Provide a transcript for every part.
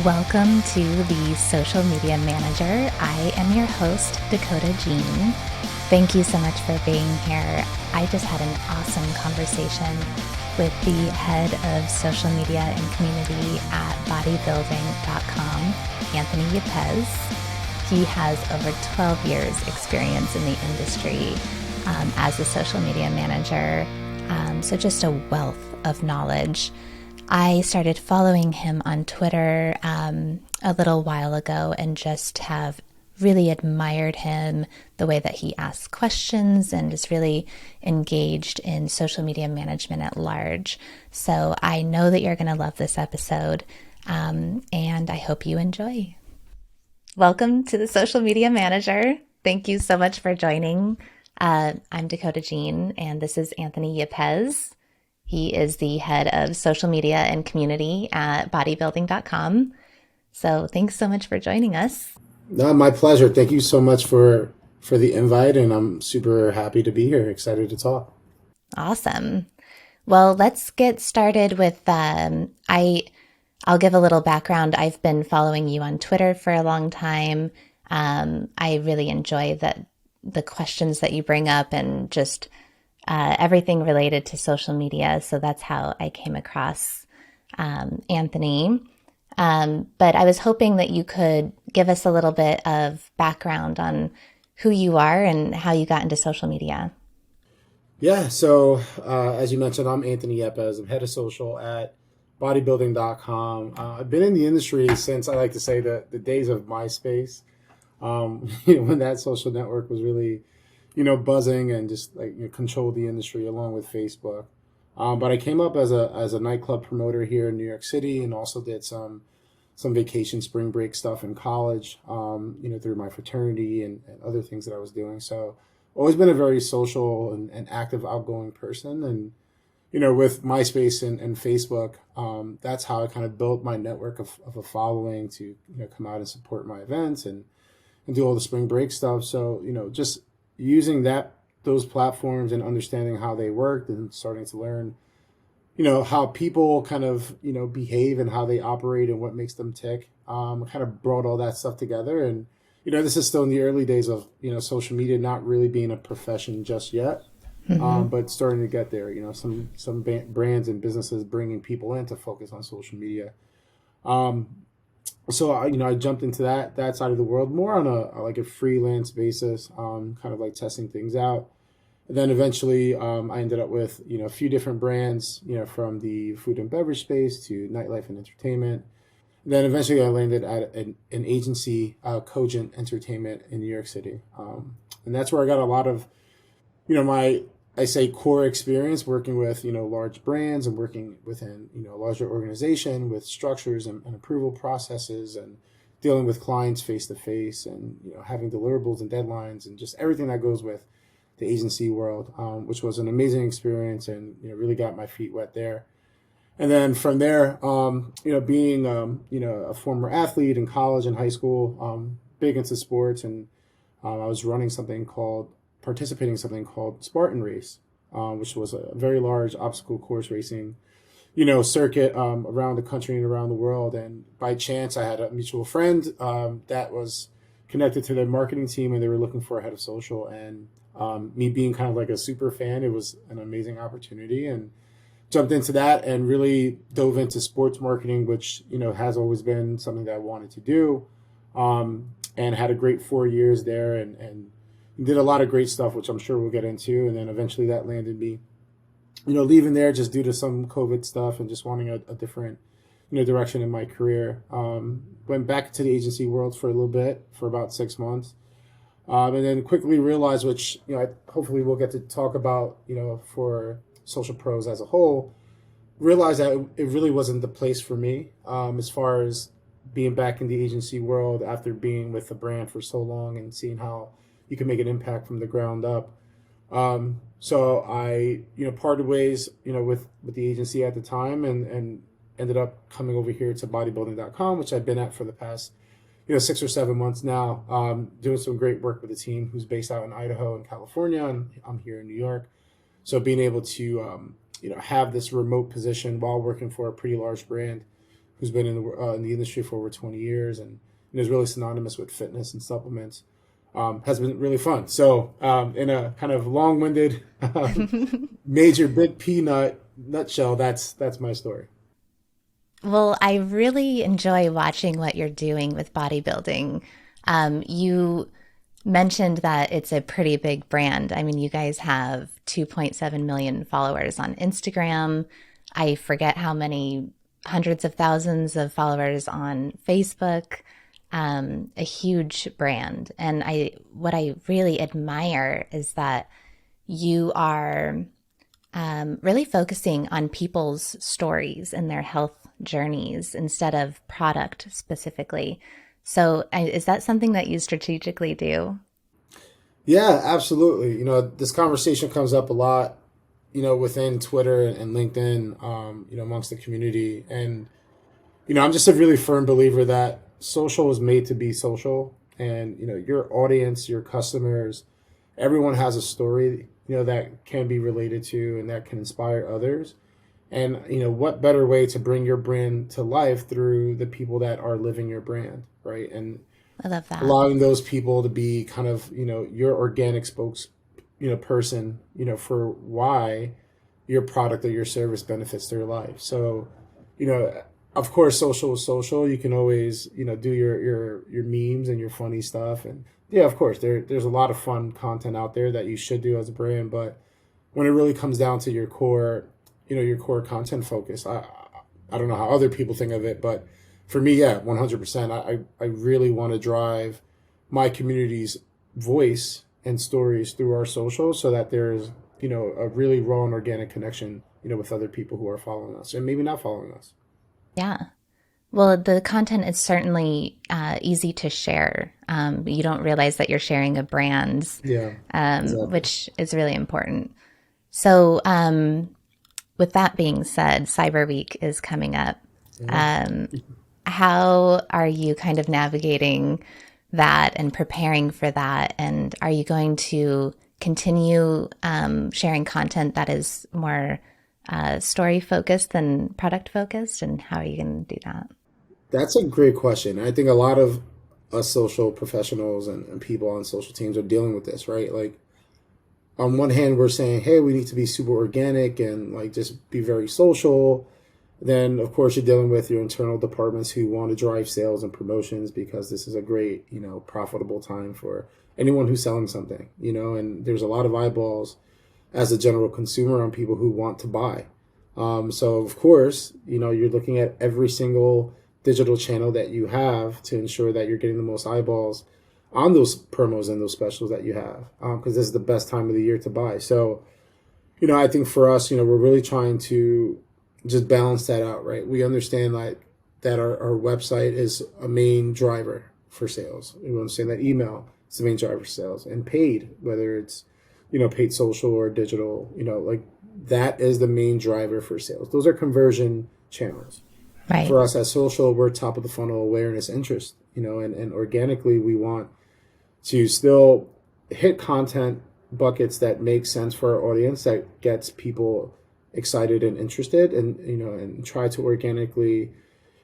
Welcome to the Social Media Manager. I am your host, Dakota Jean. Thank you so much for being here. I just had an awesome conversation with the head of social media and community at bodybuilding.com, Anthony Yepes. He has over 12 years experience in the industry as a social media manager, so just a wealth of knowledge. I started following him on Twitter a little while ago and just have really admired him, the way that he asks questions and is really engaged in social media management at large. So I know that you're going to love this episode, and I hope you enjoy. Welcome to the Social Media Manager. Thank you so much for joining. I'm Dakota Jean, and this is Anthony Yepes. He is the head of social media and community at bodybuilding.com. So thanks so much for joining us. No, my pleasure. Thank you so much for the invite, and I'm super happy to be here. Excited to talk. Awesome. Well, let's get started with, I'll give a little background. I've been following you on Twitter for a long time. I really enjoy the questions that you bring up and just everything related to social media. So that's how I came across Anthony. But I was hoping that you could give us a little bit of background on who you are and how you got into social media. Yeah, so as you mentioned, I'm Anthony Yepes. I'm head of social at bodybuilding.com. I've been in the industry since, I like to say, the days of MySpace, when that social network was really buzzing and just controlled the industry along with Facebook. But I came up as a nightclub promoter here in New York City, and also did some vacation spring break stuff in college, through my fraternity and other things that I was doing. So always been a very social and active, outgoing person. And, with MySpace and Facebook, that's how I kind of built my network of a following to, come out and support my events and do all the spring break stuff. So, just using those platforms and understanding how they worked and starting to learn, how people kind of, behave and how they operate and what makes them tick, kind of brought all that stuff together. And, this is still in the early days of, social media not really being a profession just yet, but starting to get there, some brands and businesses bringing people in to focus on social media. So I jumped into that side of the world more on a freelance basis, kind of like testing things out. And then eventually I ended up with a few different brands, from the food and beverage space to nightlife and entertainment. And then eventually I landed at an agency, Cogent Entertainment in New York City, and that's where I got a lot of my core experience working with, large brands and working within, a larger organization with structures and approval processes and dealing with clients face to face and, having deliverables and deadlines and just everything that goes with the agency world, which was an amazing experience and, really got my feet wet there. And then from there, being, a former athlete in college and high school, big into sports, and I was participating in something called Spartan Race, which was a very large obstacle course racing, circuit around the country and around the world. And by chance, I had a mutual friend that was connected to their marketing team, and they were looking for a head of social. And me being kind of like a super fan, it was an amazing opportunity, and jumped into that and really dove into sports marketing, which has always been something that I wanted to do, and had a great 4 years there and did a lot of great stuff, which I'm sure we'll get into. And then eventually that landed me, leaving there just due to some COVID stuff and just wanting a different, direction in my career. Went back to the agency world for a little bit, for about 6 months. And then quickly realized, which, hopefully we'll get to talk about, for Social Pros as a whole, realized that it really wasn't the place for me, as far as being back in the agency world after being with the brand for so long and seeing how you can make an impact from the ground up. So I, parted ways, with the agency at the time and ended up coming over here to bodybuilding.com, which I've been at for the past, 6 or 7 months now, doing some great work with the team who's based out in Idaho and California, and I'm here in New York. So being able to, have this remote position while working for a pretty large brand who's been in the industry for over 20 years and is really synonymous with fitness and supplements. Has been really fun. So, in a kind of long-winded, major big peanut nutshell, that's my story. Well, I really enjoy watching what you're doing with bodybuilding. You mentioned that it's a pretty big brand. I mean, you guys have 2.7 million followers on Instagram. I forget how many hundreds of thousands of followers on Facebook. A huge brand. And what I really admire is that you are really focusing on people's stories and their health journeys instead of product specifically. So, is that something that you strategically do? Yeah, absolutely. This conversation comes up a lot, within Twitter and LinkedIn, amongst the community. And, I'm just a really firm believer that social is made to be social. And, your audience, your customers, everyone has a story, that can be related to and that can inspire others. And, what better way to bring your brand to life through the people that are living your brand, right? And I love that. allowing those people to be kind of, your organic spokes, person, for why your product or your service benefits their life. So, you know, of course, social is social. You can always, do your memes and your funny stuff, and yeah, of course, there's a lot of fun content out there that you should do as a brand. But when it really comes down to your core content focus, I don't know how other people think of it, but for me, yeah, 100%. I really want to drive my community's voice and stories through our socials so that there's, a really raw and organic connection, with other people who are following us and maybe not following us. Yeah. Well, the content is certainly easy to share. You don't realize that you're sharing a brand, Yeah, exactly. which is really important. So, with that being said, Cyber Week is coming up. Yeah. Um, how are you kind of navigating that and preparing for that? And are you going to continue sharing content that is more story focused than product focused? And how are you going to do that? That's a great question. I think a lot of us social professionals and people on social teams are dealing with this, right? Like, on one hand, we're saying, hey, we need to be super organic and like just be very social. Then, of course, you're dealing with your internal departments who want to drive sales and promotions because this is a great, profitable time for anyone who's selling something, and there's a lot of eyeballs as a general consumer on people who want to buy. So, of course, you're looking at every single digital channel that you have to ensure that you're getting the most eyeballs on those promos and those specials that you have, because this is the best time of the year to buy. So, I think for us, we're really trying to just balance that out, right? We understand like that our website is a main driver for sales. We understand that email is the main driver for sales, and paid, whether it's paid social or digital, like that is the main driver for sales. Those are conversion channels. Right. For us as social, we're top of the funnel awareness interest, and organically we want to still hit content buckets that make sense for our audience, that gets people excited and interested, and and try to organically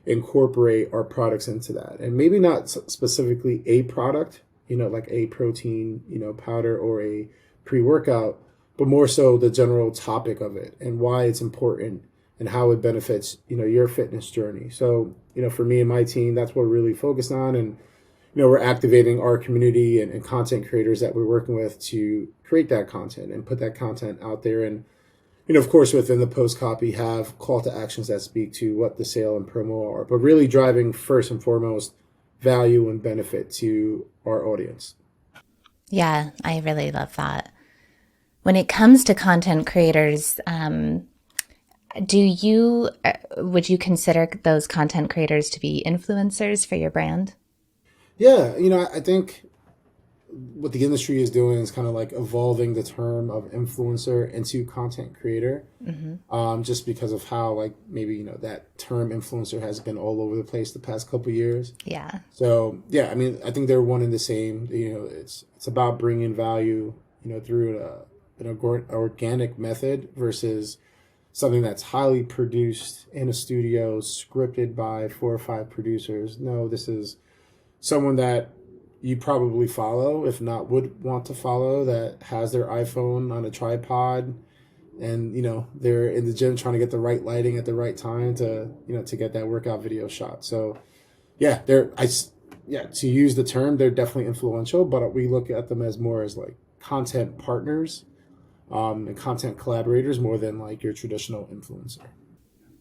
incorporate our products into that, and maybe not specifically a product, like a protein powder or a pre-workout, but more so the general topic of it and why it's important and how it benefits your fitness journey. So for me and my team, that's what we're really focused on. And we're activating our community and content creators that we're working with to create that content and put that content out there. And, of course, within the post copy, have call to actions that speak to what the sale and promo are, but really driving first and foremost value and benefit to our audience. Yeah, I really love that. When it comes to content creators, do you would you consider those content creators to be influencers for your brand? Yeah, I think what the industry is doing is kind of like evolving the term of influencer into content creator, Hmm. just because of how like maybe that term influencer has been all over the place the past couple of years. Yeah. So yeah, I mean, I think they're one and the same. It's about bringing value, through an organic method versus something that's highly produced in a studio, scripted by 4 or 5 producers. No, this is someone that you probably follow, if not would want to follow, that has their iPhone on a tripod, and they're in the gym trying to get the right lighting at the right time to to get that workout video shot. So yeah, yeah, to use the term, they're definitely influential, but we look at them as more as like content partners, and content collaborators more than like your traditional influencer.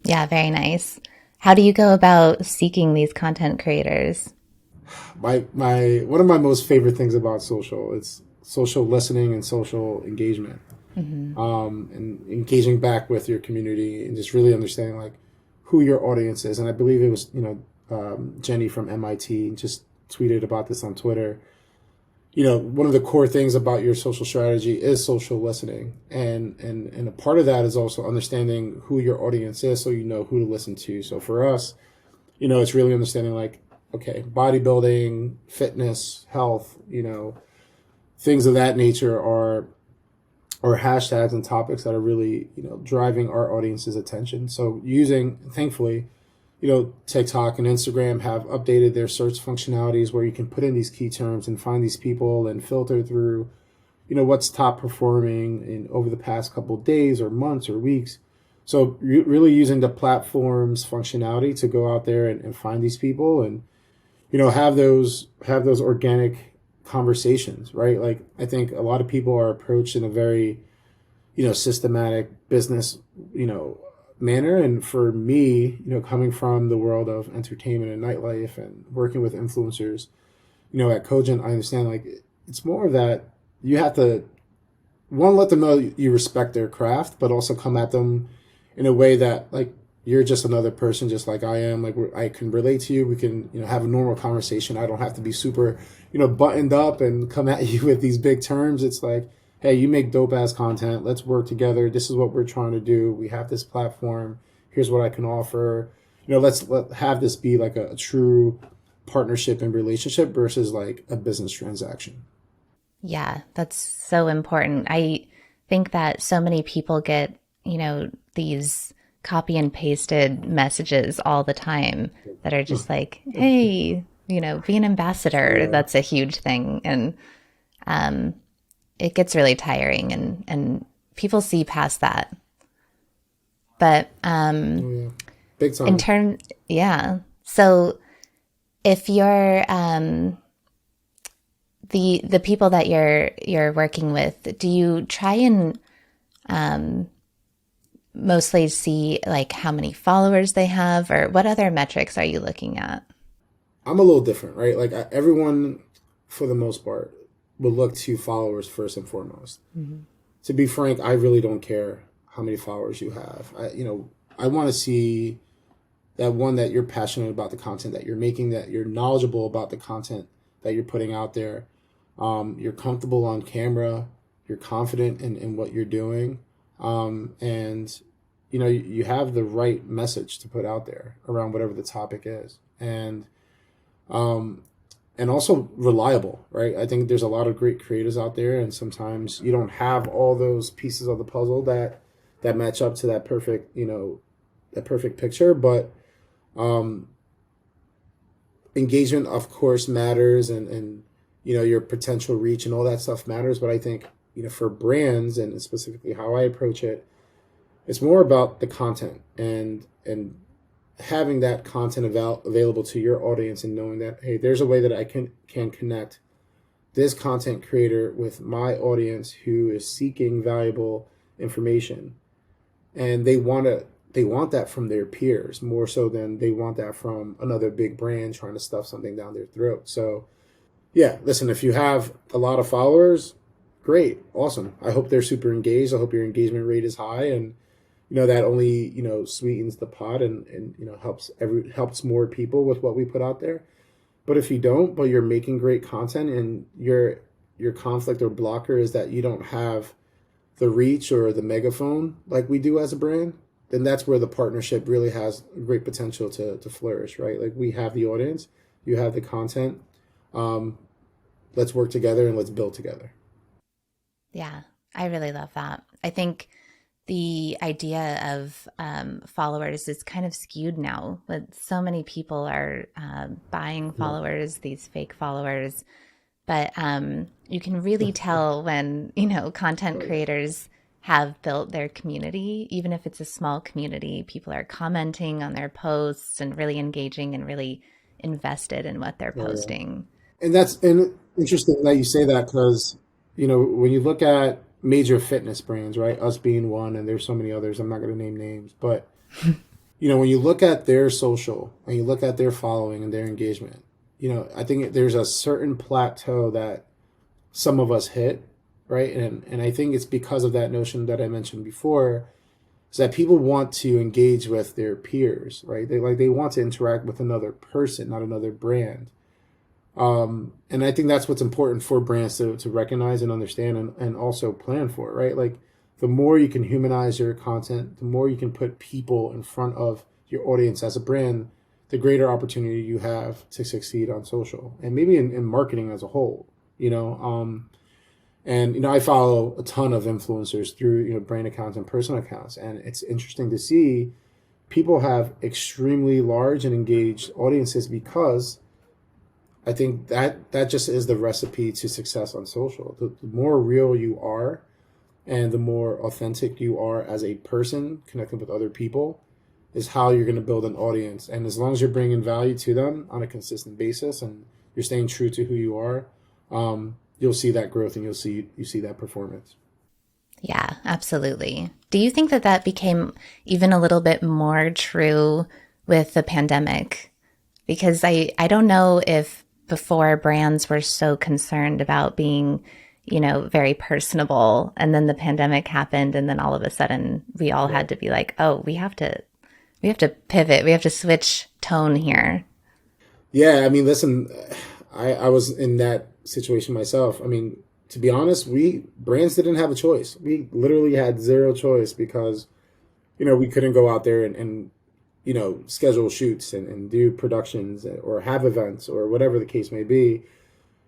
Yeah, very nice. How do you go about seeking these content creators? My one of my most favorite things about social, it's social listening and social engagement, Hmm. and engaging back with your community and just really understanding like who your audience is. And I believe it was Jenny from MIT just tweeted about this on Twitter. One of the core things about your social strategy is social listening, and a part of that is also understanding who your audience is, so you know who to listen to. So for us, it's really understanding like, okay, bodybuilding, fitness, health, things of that nature are or hashtags and topics that are really driving our audience's attention. So using, thankfully, TikTok and Instagram have updated their search functionalities where you can put in these key terms and find these people and filter through what's top performing in over the past couple of days or months or weeks. So really using the platform's functionality to go out there and find these people, and have those organic conversations, right? Like I think a lot of people are approached in a very systematic business manner. And for me, coming from the world of entertainment and nightlife and working with influencers, at Cogent, I understand like it's more of that you have to, one, let them know you respect their craft, but also come at them in a way that like you're just another person, just like I am. Like I can relate to you. We can have a normal conversation. I don't have to be super buttoned up and come at you with these big terms. It's like, hey, you make dope ass content. Let's work together. This is what we're trying to do. We have this platform. Here's what I can offer. Let have this be like a true partnership and relationship versus like a business transaction. Yeah, that's so important. I think that so many people get, these copy and pasted messages all the time that are just like, hey, be an ambassador. Yeah. That's a huge thing. And it gets really tiring, and people see past that. But Oh yeah. Big in time. turn, yeah. So if you're the people that you're working with, do you try and mostly see like how many followers they have, or what other metrics are you looking at? I'm a little different, right? Like everyone, for the most part, would look to followers first and foremost. Hmm. To be frank, I really don't care how many followers you have. I want to see that, one, that you're passionate about the content that you're making, that you're knowledgeable about the content that you're putting out there, you're comfortable on camera, you're confident in what you're doing, and you have the right message to put out there around whatever the topic is, um, and also reliable, right? I think there's a lot of great creators out there, and sometimes you don't have all those pieces of the puzzle that match up to that perfect picture. But um, engagement, of course, matters, and your potential reach and all that stuff matters. But I think for brands, and specifically how I approach it, it's more about the content, and having that content available to your audience, and knowing that, hey, there's a way that I can connect this content creator with my audience who is seeking valuable information, and they want that from their peers more so than they want that from another big brand trying to stuff something down their throat. So yeah, listen, if you have a lot of followers, great, awesome. I hope they're super engaged. I hope your engagement rate is high, and that only sweetens the pot, and helps more people with what we put out there. But if you don't, but you're making great content, and your conflict or blocker is that you don't have the reach or the megaphone like we do as a brand, then that's where the partnership really has great potential to flourish, right? Like we have the audience, you have the content. Um, let's work together and let's build together. Yeah, I really love that. I think the idea of followers is kind of skewed now. But so many people are buying Yeah. followers, these fake followers. But you can really tell when, content creators have built their community, even if it's a small community. People are commenting on their posts and really engaging and really invested in what they're Oh, yeah. posting. And interesting that you say that because, when you look at major fitness brands, right? Us being one, and there's so many others. I'm not going to name names, but when you look at their social and you look at their following and their engagement, I think there's a certain plateau that some of us hit, right? And I think it's because of that notion that I mentioned before, is that people want to engage with their peers, right? They want to interact with another person, not another brand. And I think that's what's important for brands to recognize and understand and also plan for, right? Like the more you can humanize your content, the more you can put people in front of your audience as a brand, the greater opportunity you have to succeed on social and maybe in marketing as a whole, you know? And I follow a ton of influencers through brand accounts and personal accounts, and it's interesting to see people have extremely large and engaged audiences because I think that just is the recipe to success on social. The more real you are, and the more authentic you are as a person connecting with other people, is how you're going to build an audience. And as long as you're bringing value to them on a consistent basis, and you're staying true to who you are, you'll see that growth and you see that performance. Yeah, absolutely. Do you think that that became even a little bit more true with the pandemic? Because I don't know if before brands were so concerned about being, very personable, and then the pandemic happened, and then all of a sudden we all Right. had to be like, oh, we have to pivot, we have to switch tone here. Yeah, I mean, listen, I was in that situation myself. I mean, to be honest, we brands didn't have a choice. We literally had zero choice because we couldn't go out there and schedule shoots and do productions or have events or whatever the case may be.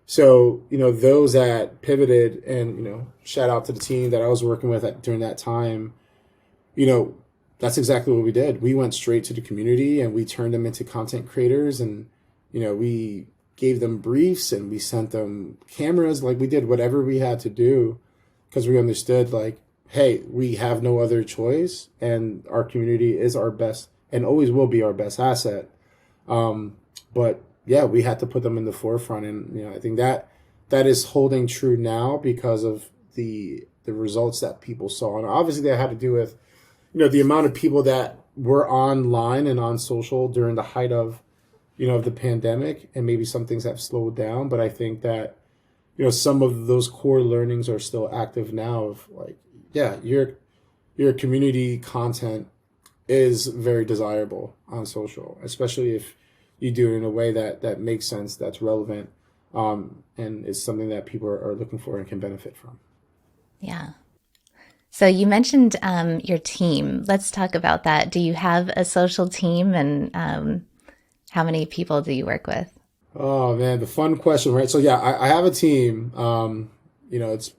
So those that pivoted, and shout out to the team that I was working with during that time. you know, that's exactly what we did. We went straight to the community and we turned them into content creators, and we gave them briefs and we sent them cameras. Like we did whatever we had to do because we understood, like, hey, we have no other choice, and our community is our best and always will be our best asset. But yeah, we had to put them in the forefront, and I think that is holding true now because of the results that people saw, and obviously that had to do with the amount of people that were online and on social during the height of of the pandemic, and maybe some things have slowed down. But I think that some of those core learnings are still active now. Of like, yeah, your community content is very desirable on social, especially if you do it in a way that makes sense, that's relevant, and is something that people are looking for and can benefit from. Yeah. So you mentioned your team. Let's talk about that. Do you have a social team, and how many people do you work with? Oh man, the fun question, right? So yeah, I have a team. It's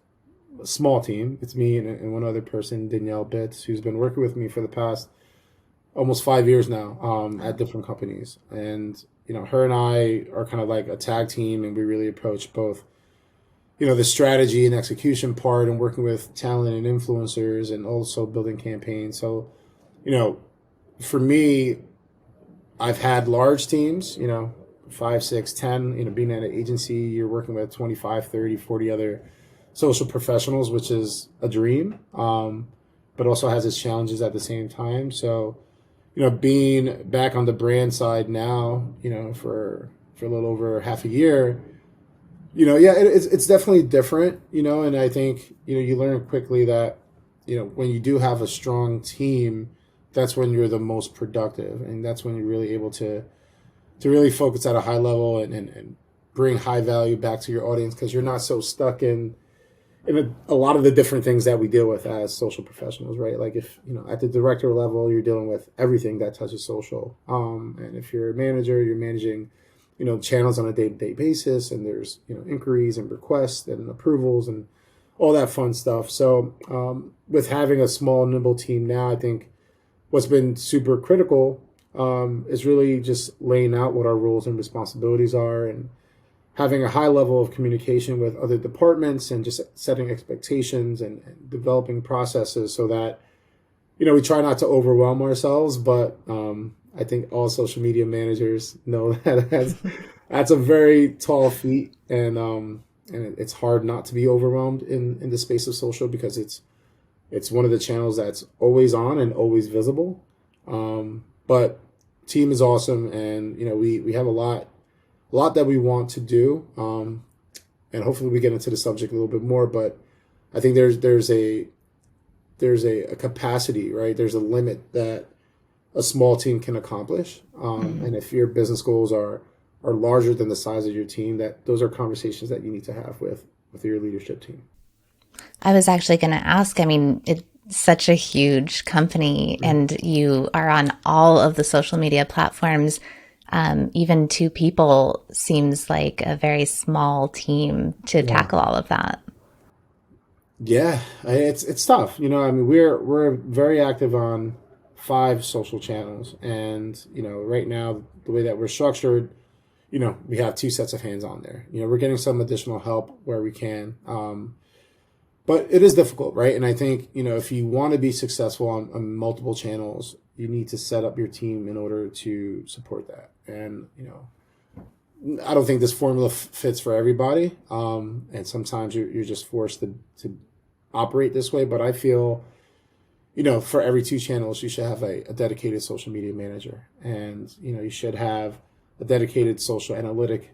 a small team. It's me and one other person, Danielle Bitts, who's been working with me for the past almost 5 years now, at different companies. And her and I are kind of like a tag team, and we really approach both the strategy and execution part, and working with talent and influencers, and also building campaigns. So you know for me, I've had large teams, five, six, 10. Being at an agency, you're working with 25, 30, 40 other social professionals, which is a dream, but also has its challenges at the same time. So being back on the brand side now, for a little over half a year, yeah, it's definitely different, and I think, you learn quickly that, when you do have a strong team, that's when you're the most productive, and that's when you're really able to really focus at a high level, and bring high value back to your audience, because you're not so stuck in a lot of the different things that we deal with as social professionals, right? Like if, at the director level, you're dealing with everything that touches social. And if you're a manager, you're managing, channels on a day-to-day basis, and there's, inquiries and requests and approvals and all that fun stuff. So with having a small, nimble team now, I think what's been super critical is really just laying out what our roles and responsibilities are and having a high level of communication with other departments and just setting expectations and developing processes so that we try not to overwhelm ourselves, but I think all social media managers know that that's a very tall feat, and it's hard not to be overwhelmed in the space of social because it's one of the channels that's always on and always visible. But team is awesome, and we have a lot that we want to do, and hopefully we get into the subject a little bit more. But I think there's a capacity, right? There's a limit that a small team can accomplish, and if your business goals are larger than the size of your team, that those are conversations that you need to have with your leadership team. I was actually going to ask, I mean, it's such a huge company Mhm. and you are on all of the social media platforms. Even two people seems like a very small team to Yeah, tackle all of that. yeah, it's tough. I mean, we're very active on 5 social channels, and right now the way that we're structured, we have 2 sets of hands on there. We're getting some additional help where we can. But it is difficult, right? And I think, if you want to be successful on multiple channels, you need to set up your team in order to support that. And, I don't think this formula fits for everybody. And sometimes you're just forced to operate this way. But I feel, for every 2 channels, you should have a dedicated social media manager. And, you should have a dedicated social analytic,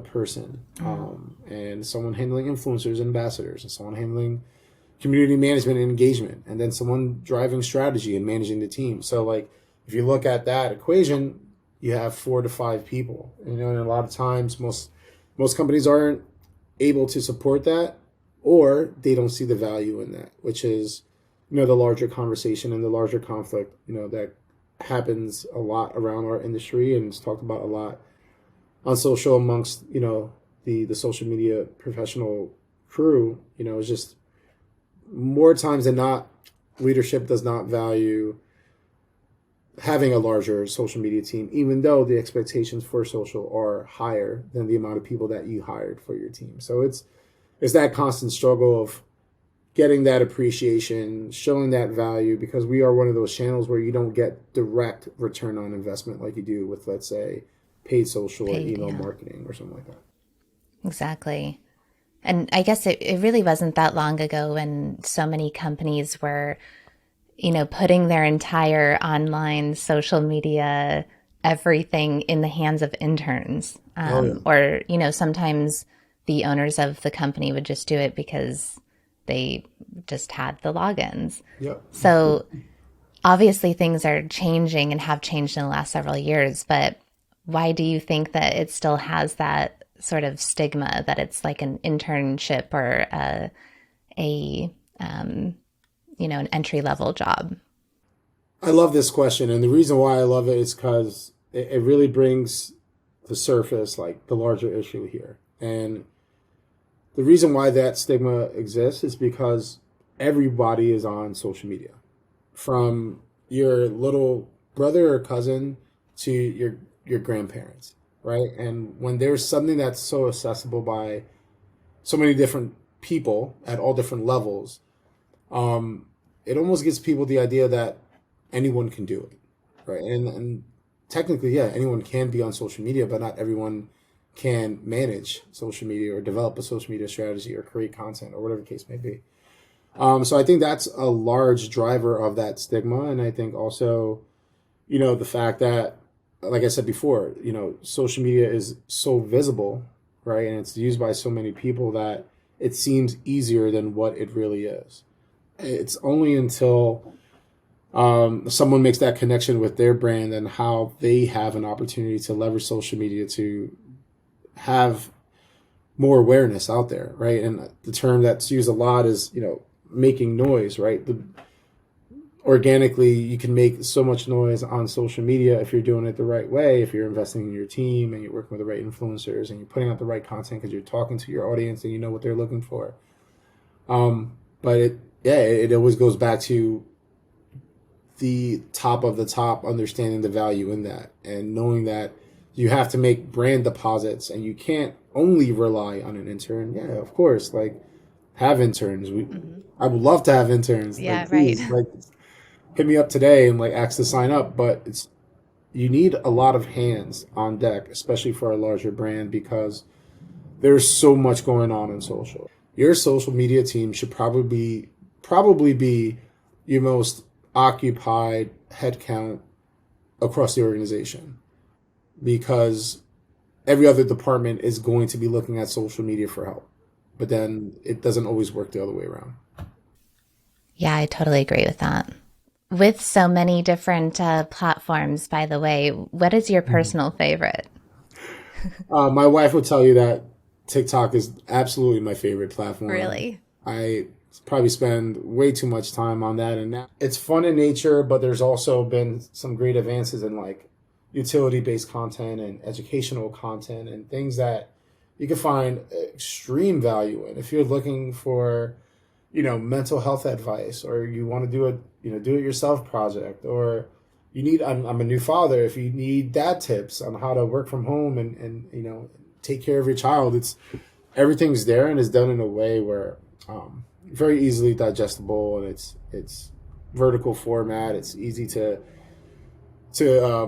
person, and someone handling influencers, ambassadors, and someone handling community management and engagement, and then someone driving strategy and managing the team. So, like, if you look at that equation, you have 4 to 5 people. And a lot of times, most companies aren't able to support that, or they don't see the value in that, which is, the larger conversation and the larger conflict, that happens a lot around our industry and it's talked about a lot on social amongst the social media professional crew. It's just more times than not, leadership does not value having a larger social media team, even though the expectations for social are higher than the amount of people that you hired for your team. So it's that constant struggle of getting that appreciation, showing that value, because we are one of those channels where you don't get direct return on investment like you do with, let's say, paid social or Paid, email yeah, marketing or something like that. exactly. And I guess it really wasn't that long ago when so many companies were, putting their entire online social media, everything in the hands of interns. Oh yeah. Or, sometimes the owners of the company would just do it because they just had the logins. Yep. So obviously things are changing and have changed in the last several years, but why do you think that it still has that sort of stigma that it's like an internship or a an entry level job? I love this question, and the reason why I love it is because it really brings to surface like the larger issue here. And the reason why that stigma exists is because everybody is on social media, from your little brother or cousin to your grandparents, right? And when there's something that's so accessible by so many different people at all different levels, um, it almost gives people the idea that anyone can do it, right? And technically, yeah, anyone can be on social media, but not everyone can manage social media or develop a social media strategy or create content or whatever the case may be. So I think that's a large driver of that stigma, and I think also, the fact that, like I said before, social media is so visible, right, and it's used by so many people that it seems easier than what it really is. It's only until someone makes that connection with their brand and how they have an opportunity to leverage social media to have more awareness out there, right? And the term that's used a lot is, making noise, right? Organically, you can make so much noise on social media if you're doing it the right way, if you're investing in your team and you're working with the right influencers and you're putting out the right content because you're talking to your audience and you know what they're looking for. But it always goes back to the top of the top, understanding the value in that and knowing that you have to make brand deposits and you can't only rely on an intern. Yeah, of course, like have interns. Hmm. I would love to have interns. Yeah, Like, right. please, like hit me up today and like ask to sign up. But it's you need a lot of hands on deck, especially for a larger brand, because there's so much going on in social. Your social media team should probably be your most occupied headcount across the organization, because every other department is going to be looking at social media for help. But then it doesn't always work the other way around. Yeah, I totally agree with that. With so many different platforms, by the way, what is your Mhm. personal favorite? My wife would tell you that TikTok is absolutely my favorite platform. Really? I probably spend way too much time on that, and now it's fun in nature, but there's also been some great advances in like utility based content and educational content and things that you can find extreme value in. If you're looking for, mental health advice, or you want to do a, do it yourself project, or I'm a new father. If you need dad tips on how to work from home and take care of your child, it's everything's there and is done in a way where very easily digestible, and it's vertical format. It's easy to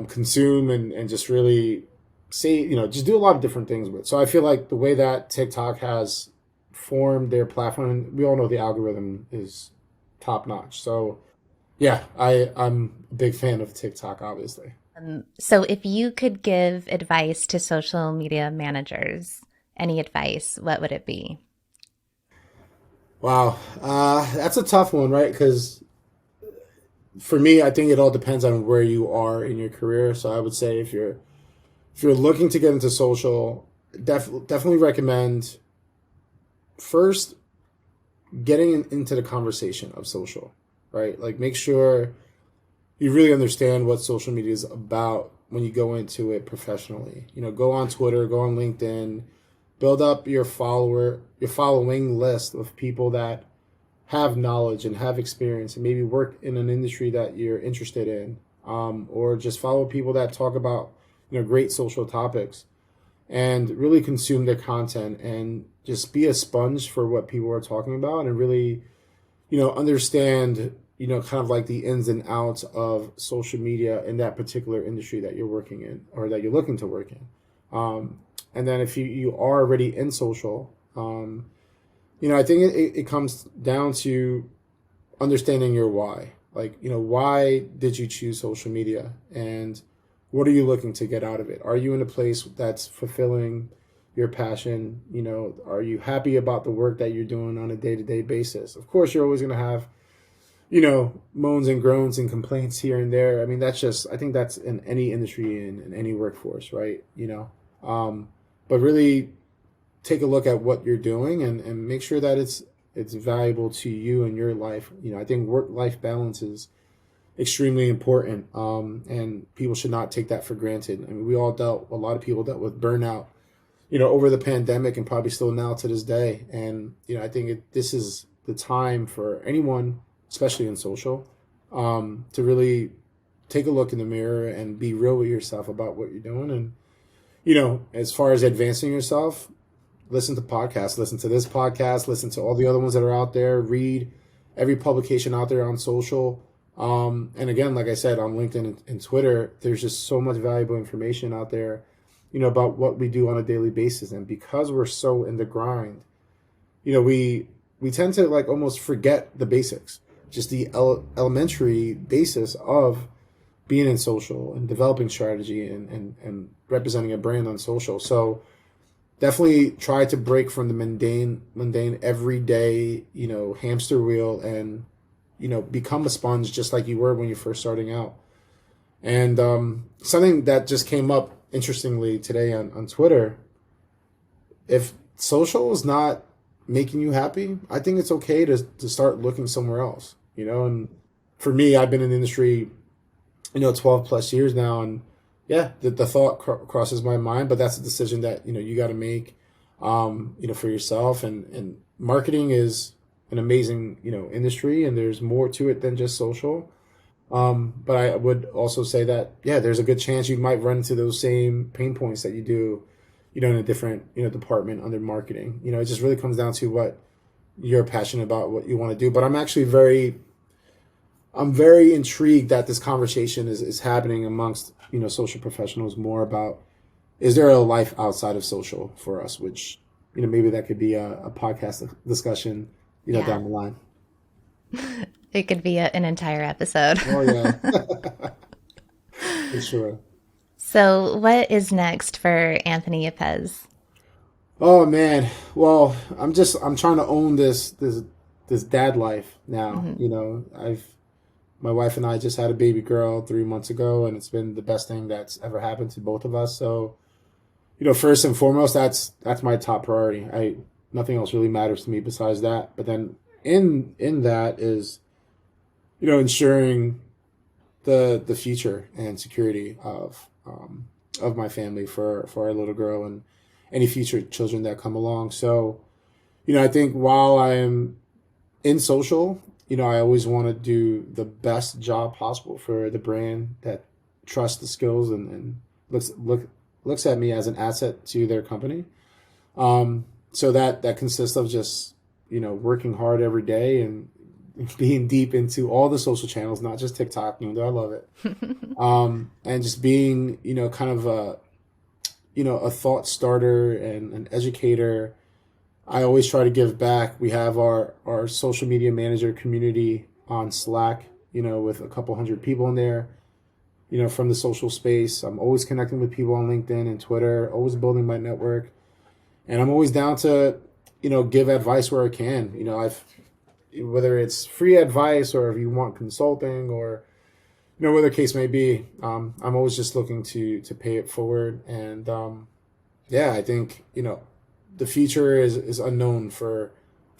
consume and just really say, just do a lot of different things with. So I feel like the way that TikTok has formed their platform, we all know the algorithm is top notch. So yeah, I'm a big fan of TikTok, obviously. So, if you could give advice to social media managers, any advice, what would it be? Wow, that's a tough one, right? Because for me, I think it all depends on where you are in your career. So I would say if you're looking to get into social, definitely recommend first getting into the conversation of social, right? Like make sure you really understand what social media is about when you go into it professionally. Go on Twitter, go on LinkedIn, build up your following list of people that have knowledge and have experience and maybe work in an industry that you're interested in, or just follow people that talk about great social topics, and really consume their content and just be a sponge for what people are talking about, and really understand kind of like the ins and outs of social media in that particular industry that you're working in or that you're looking to work in. And then if you are already in social, I think it comes down to understanding your why. Like, why did you choose social media, and what are you looking to get out of it? Are you in a place that's fulfilling your passion? Are you happy about the work that you're doing on a day to day basis? Of course, you're always going to have, moans and groans and complaints here and there. I mean, I think that's in any industry, in any workforce, right? But really take a look at what you're doing, and make sure that it's valuable to you and your life. I think work life balance is extremely important, and people should not take that for granted. I mean, a lot of people dealt with burnout, over the pandemic, and probably still now to this day. And I think this is the time for anyone, especially in social, to really take a look in the mirror and be real with yourself about what you're doing. And as far as advancing yourself, listen to podcasts, listen to this podcast, listen to all the other ones that are out there, read every publication out there on social. And again, like I said, on LinkedIn and Twitter, there's just so much valuable information out there, about what we do on a daily basis. And because we're so in the grind, we tend to like almost forget the basics, just the elementary basis of being in social and developing strategy and representing a brand on social. So definitely try to break from the mundane everyday hamster wheel, and become a sponge just like you were when you're first starting out. And something that just came up interestingly today on Twitter: if social is not making you happy, I think it's okay to start looking somewhere else. And for me, I've been in the industry 12 plus years now, and yeah, the thought crosses my mind, but that's a decision that you got to make, for yourself. And marketing is an amazing, industry, and there's more to it than just social. But I would also say that, yeah, there's a good chance you might run into those same pain points that you do, in a different, department under marketing. It just really comes down to what you're passionate about, what you want to do. But I'm very intrigued that this conversation is happening amongst, social professionals more about, is there a life outside of social for us, which, maybe that could be a podcast discussion, Yeah, down the line. it could be an entire episode. Oh yeah, for sure. So, what is next for Anthony Yepes? Oh man. Well, I'm trying to own this dad life now. Hmm. I've my wife and I just had a baby girl 3 months ago, and it's been the best thing that's ever happened to both of us. So, first and foremost, that's my top priority. I Nothing else really matters to me besides that. But then in that is, ensuring the future and security of my family for our little girl and any future children that come along. So, I think while I'm in social, I always want to do the best job possible for the brand that trusts the skills and looks at me as an asset to their company. So that consists of just, working hard every day and being deep into all the social channels, not just TikTok, though I love it. And just being, kind of a thought starter and an educator. I always try to give back. We have our social media manager community on Slack, with a couple hundred people in there, from the social space. I'm always connecting with people on LinkedIn and Twitter, always building my network. And I'm always down to, give advice where I can. Whether it's free advice or if you want consulting or, whatever the case may be, I'm always just looking to pay it forward. And yeah, I think, the future is unknown for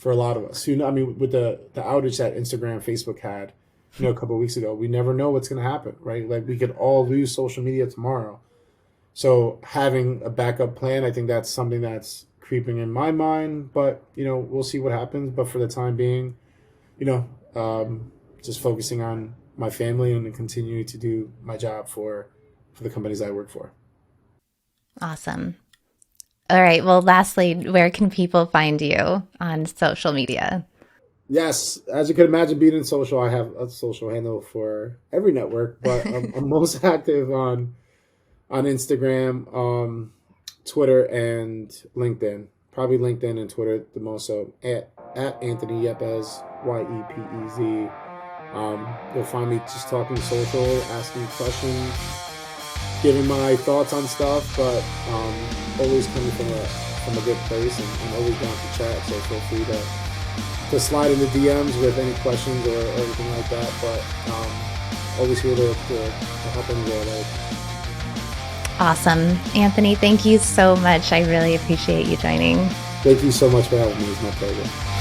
a lot of us. I mean, with the outage that Instagram, Facebook had, a couple of weeks ago, we never know what's going to happen, right? Like we could all lose social media tomorrow. So having a backup plan, I think that's something that's creeping in my mind. But we'll see what happens. But for the time being, you know, just focusing on my family and continuing to do my job for the companies I work for. Awesome. All right. Well, lastly, where can people find you on social media? Yes, as you can imagine, being in social, I have a social handle for every network, but I'm most active on Instagram, Twitter, and LinkedIn. Probably LinkedIn and Twitter the most. So at Anthony Yepes, Yepez. You'll find me just talking social, asking questions, giving my thoughts on stuff, but always coming from a good place and always down to chat. So feel free to slide in the DMs with any questions or anything like that. But always here to help anywhere. Like, Awesome. Anthony, thank you so much. I really appreciate you joining. thank you so much for having me. It's my pleasure.